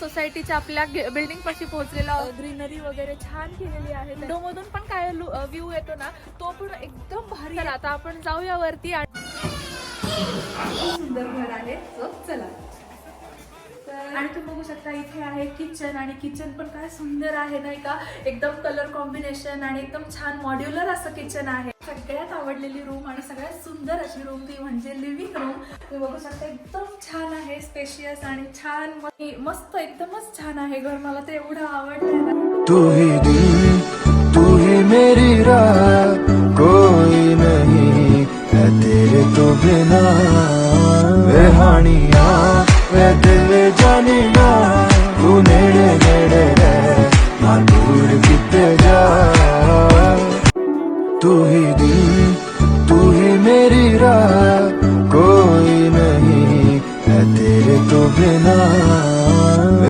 सोसायटीच्या आपल्या बिल्डिंग पाशी पोहोचलेला. ग्रीनरी वगैरे छान केलेली आहे. विंडो मधून पण काय व्ह्यू येतो ना तो पण एकदम भारी. आता आपण जाऊया वरती. सुंदर घर आहे. चला. आणि तुम्ही बघू शकता इथे आहे किचन आणि किचन पण काय सुंदर आहे नाही का. एकदम कलर कॉम्बिनेशन आणि एकदम छान मॉड्युलर असं किचन आहे. सगळ्यात आवडलेली रूम आणि सगळ्यात सुंदर अशी रूम ती म्हणजे लिव्हिंग रूम. तुम्ही बघू शकता एकदम छान आहे. स्पेशियस आणि छान मस्त एकदमच छान आहे घर. मला ते एवढं आवडलं ना. तू ही दिल तू ही मेरी राह कोई नहीं है तेरे तो बिना वे हानिया वे दिल जानिया